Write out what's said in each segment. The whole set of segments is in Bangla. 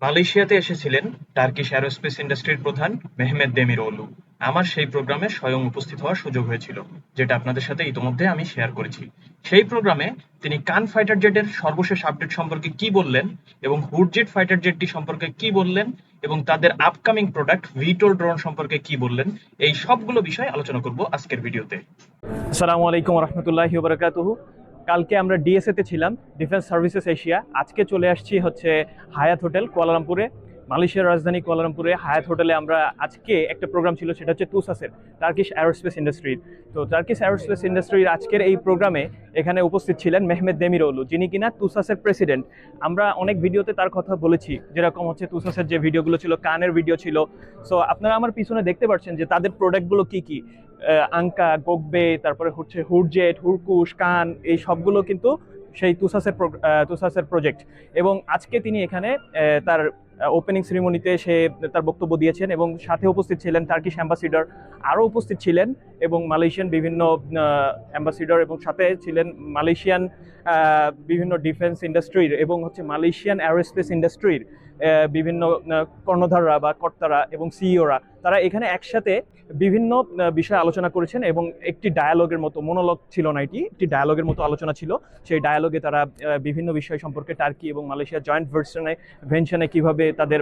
মালয়েশিয়াতে এসেছিলেন টার্কিশ অ্যারোস্পেস ইন্ডাস্ট্রির প্রধান মেহমেত দেমিরওগলু। আমার সেই প্রোগ্রামে স্বয়ং উপস্থিত হওয়ার সুযোগ হয়েছিল, যেটা আপনাদের সাথে ইতোমধ্যে আমি শেয়ার করেছি। সেই প্রোগ্রামে তিনি কান ফাইটার জেটের সর্বশেষ আপডেট সম্পর্কে কি বললেন এবং হুডজেট ফাইটার জেটটি সম্পর্কে কি বললেন এবং তাদের আপকামিং প্রোডাক্ট ভিটোল ড্রোন সম্পর্কে কি বললেন, এই সবগুলো বিষয় আলোচনা করব আজকের ভিডিওতে। আসসালামু আলাইকুম রহমতুল্লাহি বারাকাতুহু। কালকে আমরা ডিএসএ তে ছিলাম, ডিফেন্স সার্ভিসেস এশিয়া। আজকে চলে আসছি হচ্ছে হায়াত হোটেল কুয়ালালামপুরে, মালয়েশিয়ার রাজধানী কুয়ালালামপুরে হায়াত হোটেলে। আমরা আজকে একটা প্রোগ্রাম ছিল, সেটা হচ্ছে তুসাসের, টার্কিশ অ্যারোস্পেস ইন্ডাস্ট্রির। তো টার্কিশ অ্যারোস্পেস ইন্ডাস্ট্রির আজকের এই প্রোগ্রামে এখানে উপস্থিত ছিলেন মেহমেত দেমিরওগলু, যিনি কিনা তুসাসের প্রেসিডেন্ট। আমরা অনেক ভিডিওতে তার কথা বলেছি, যেরকম হচ্ছে তুসাসের যে ভিডিওগুলো ছিল, কানের ভিডিও ছিল। সো আপনারা আমার পিছনে দেখতে পাচ্ছেন যে তাদের প্রোডাক্টগুলো কি কি, আঙ্কা, গোকবে, তারপরে হচ্ছে হুডজেট, হুরকুশ, কান, এই সবগুলো কিন্তু সেই তুসাসের প্রজেক্ট। এবং আজকে তিনি এখানে তার ওপেনিং সেরিমনিতে সে তার বক্তব্য দিয়েছেন এবং সাথে উপস্থিত ছিলেন টার্কিশ অ্যাম্বাসিডর, আরও উপস্থিত ছিলেন এবং মালয়েশিয়ান বিভিন্ন অ্যাম্বাসিডর, এবং সাথে ছিলেন মালয়েশিয়ান বিভিন্ন ডিফেন্স ইন্ডাস্ট্রির এবং হচ্ছে মালয়েশিয়ান অ্যারোস্পেস ইন্ডাস্ট্রির বিভিন্ন কর্ণধাররা বা কর্তারা এবং সিইওরা। তারা এখানে একসাথে বিভিন্ন বিষয়ে আলোচনা করেছেন এবং একটি ডায়ালগের মতো, মনোলগ ছিল না, এটি একটি ডায়ালগের মতো আলোচনা ছিল। সেই ডায়ালগে তারা বিভিন্ন বিষয় সম্পর্কে, টার্কি এবং মালয়েশিয়া জয়েন্ট ভেনশনে কিভাবে তাদের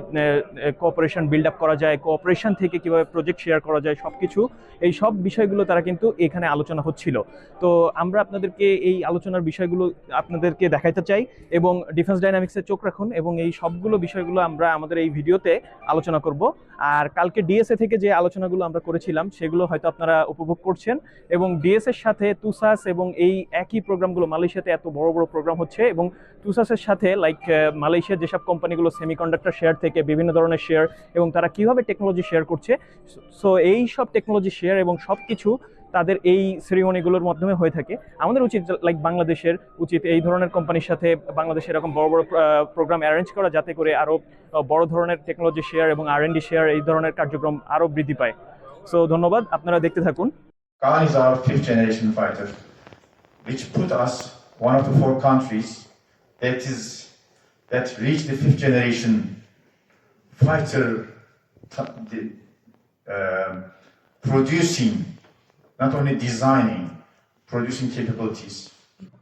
কোঅপারেশন বিল্ড আপ করা যায়, কোঅপারেশন থেকে কিভাবে প্রজেক্ট শেয়ার করা যায়, সবকিছু এই সব বিষয়গুলো তারা কিন্তু এখানে আলোচনা হচ্ছিল। তো আমরা আপনাদেরকে এই আলোচনার বিষয়গুলো আপনাদেরকে দেখাইতে চাই এবং ডিফেন্স ডাইনামিক্সে চোখ রাখুন, এবং এই সবগুলো বিষয়গুলো আমরা আমাদের এই ভিডিওতে আলোচনা করব। আর কালকে ডিএসএ থেকে যে আলোচনাগুলো আমরা করেছিলাম সেগুলো হয়তো আপনারা উপভোগ করছেন, এবং ডিএসএর সাথে তুসাস এবং এই একই প্রোগ্রামগুলো, মালয়েশিয়াতে এত বড় বড় প্রোগ্রাম হচ্ছে এবং তুসাসের সাথে লাইক মালয়েশিয়ার যেসব কোম্পানিগুলো সেমিকন্ডাক্টর শেয়ার থেকে বিভিন্ন ধরনের শেয়ার, এবং তারা কিভাবে টেকনোলজি শেয়ার করছে। সো এই সব টেকনোলজি শেয়ার এবং সব কিছু তাদের এই সেরিমনিগুলোর মাধ্যমে হয়ে থাকে। আমাদের উচিত, লাইক বাংলাদেশের উচিত, এই ধরনের কোম্পানির সাথে বাংলাদেশে এরকম বড় বড় প্রোগ্রাম অ্যারেঞ্জ করা, যাতে করে আরও বড় ধরনের টেকনোলজি শেয়ার এবং আর&ডি শেয়ার, এই ধরনের কার্যক্রম আরও বৃদ্ধি পায়। সো ধন্যবাদ, আপনারা দেখতে থাকুন। Khan is our fifth generation fighter, which put us one of the four countries that reached the fifth generation fighter producing, not only designing, producing capabilities.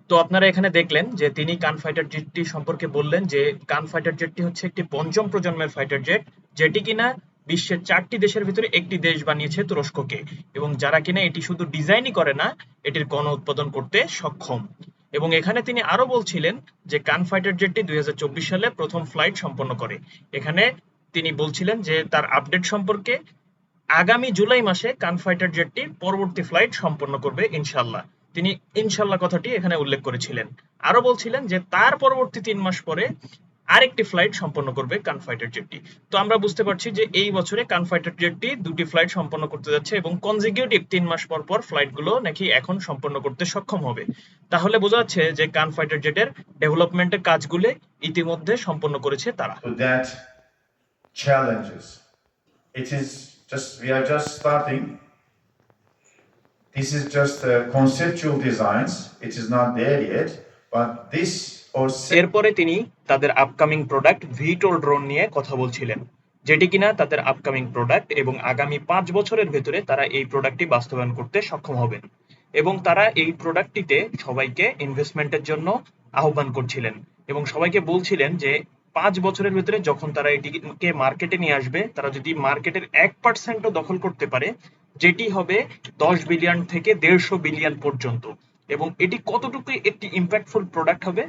তো আপনারা এখানে দেখলেন যে তিনি কান ফাইটার জেটটি সম্পর্কে বললেন যে কান ফাইটার জেটটি হচ্ছে একটি পঞ্চম প্রজন্মের ফাইটার জেট, যেটি কিনা বিশ্বের 4টি দেশের ভিতরে একটি দেশ বানিয়েছে, তুরস্ককে, এবং যারা কিনা এটি শুধু ডিজাইনই করে না, এটির গণ উৎপাদন করতে সক্ষম। এবং এখানে তিনি আরো বলছিলেন যে কান ফাইটার জেটটি 2024 সালে প্রথম ফ্লাইট সম্পন্ন করে। এখানে তিনি বলছিলেন যে তার আপডেট সম্পর্কে আগামী জুলাই মাসে কান ফাইটার জেটটি পরবর্তী ফ্লাইট সম্পন্ন করবে ইনশাল্লাহ। তিনি ইনশাল্লাহ কথাটি এখানে উল্লেখ করেছিলেন। আরো বলছিলেন যে তার পরবর্তী 3 মাস পরে আরেকটি ফ্লাইট সম্পন্ন করবে কান ফাইটার জেটটি। তো আমরা বুঝতে পারছি যে এই বছরে কান ফাইটার জেটটি 2টি ফ্লাইট সম্পন্ন করতে যাচ্ছে এবং কনজিকিউটিভ 3 মাস পর পর ফ্লাইটগুলো নাকি এখন সম্পন্ন করতে সক্ষম হবে। তাহলে বোঝা যাচ্ছে যে কান ফাইটার জেটের ডেভেলপমেন্টের কাজগুলো ইতিমধ্যে সম্পন্ন করেছে তারা। So that challenges. We are just starting. This is just conceptual designs. It is not there yet, but this or এরপরে তিনি তাদের আপকামিং প্রোডাক্ট ভিটোল ড্রোন নিয়ে কথা বলছিলেন, যেটি কিনা তাদের আপকামিং প্রোডাক্ট এবং আগামী 5 বছরের ভেতরে তারা এই প্রোডাক্টটি বাস্তবায়ন করতে সক্ষম হবেন। এবং তারা এই প্রোডাক্টটিতে সবাইকে ইনভেস্টমেন্টের জন্য আহ্বান করছিলেন এবং সবাইকে বলছিলেন যে 5 বছরের ভেতরে যখন তারা এটিকে মার্কেটে নিয়ে আসবে, তারা যদি মার্কেটের 1%ও দখল করতে পারে, যেটি হবে 10 বিলিয়ন থেকে 150 বিলিয়ন পর্যন্ত, এবং এটি কতটুকু একটি ইম্প্যাক্টফুল প্রোডাক্ট হবে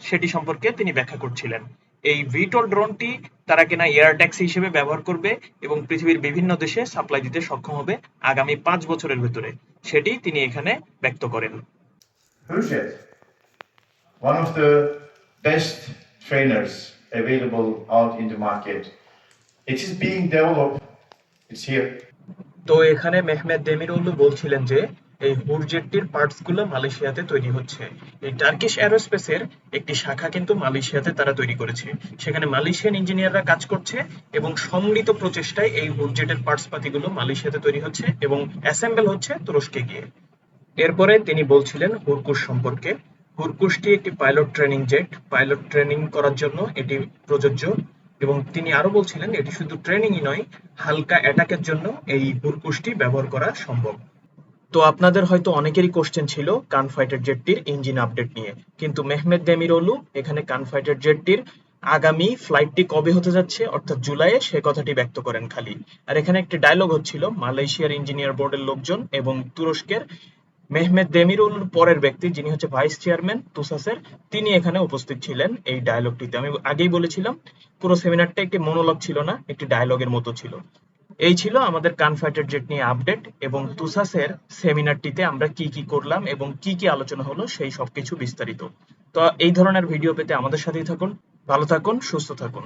সেটি সম্পর্কে তিনি ব্যাখ্যা করছিলেন। এই ভিটোল ড্রোনটি তারা কিনা এয়ার ট্যাক্সি হিসেবে ব্যবহার করবে এবং পৃথিবীর বিভিন্ন দেশে সাপ্লাই দিতে সক্ষম হবে আগামী 5 বছরের ভেতরে, সেটি তিনি এখানে ব্যক্ত করেন। Hürjet, one of the best trainers available out in the market. It is being developed. It's here. তো এখানে মেহমেত দেমিরওগলু বলছিলেন যে এই হুরজেটটির পার্টস গুলো মালয়েশিয়াতে তৈরি হচ্ছে। এই টার্কিশ অ্যারোস্পেসের একটি শাখা কিন্তু মালয়েশিয়াতে তারা তৈরি করেছে, সেখানে মালয়েশিয়ান ইঞ্জিনিয়াররা কাজ করছে এবং সম্মিলিত প্রচেষ্টায় এই হুরজেটের পার্টস পাতিগুলো মালয়েশিয়াতে তৈরি হচ্ছে এবং অ্যাসেম্বল হচ্ছে তুরস্কে গিয়ে। এরপরে তিনি বলছিলেন হুরকুশ সম্পর্কে। হুরকুশটি একটি pilot training jet, pilot training করার জন্য এটি প্রযোজ্য। এবং তিনি আরো বলছিলেন এটি শুধু ট্রেনিংই নয়, হালকা অ্যাটাকের জন্য এই হুরকুশটি ব্যবহার করা সম্ভব। তো আপনাদের হয়তো অনেকেরই কোশ্চেন ছিল কান ফাইটার জেটটির ইঞ্জিন আপডেট নিয়ে, কিন্তু মেহমেদ দেমিরওয়ালু এখানে কান ফাইটার জেটটির আগামী ফ্লাইটটি কবে হতে যাচ্ছে অর্থাৎ জুলাইয়ে সে কথাটি ব্যক্ত করেন খালি। আর এখানে একটি ডায়লগ হচ্ছিল মালয়েশিয়ার ইঞ্জিনিয়ার বোর্ডের লোকজন এবং তুরস্কের মেহমেদ দেমিরওয়ালুর পরের ব্যক্তি যিনি হচ্ছে ভাইস চেয়ারম্যান তুসাসের, তিনি এখানে উপস্থিত ছিলেন এই ডায়লগটিতে। আমি আগেই বলেছিলাম পুরো সেমিনারটা একটি মনোলগ ছিল না, একটি ডায়লগের মতো ছিল। এই ছিল আমাদের কান ফাইটার জেট নিয়ে আপডেট এবং তুসাসের সেমিনারটিতে আমরা কি কি করলাম এবং কি কি আলোচনা হলো সেই সবকিছু বিস্তারিত। তো এই ধরনের ভিডিও পেতে আমাদের সাথেই থাকুন। ভালো থাকুন, সুস্থ থাকুন।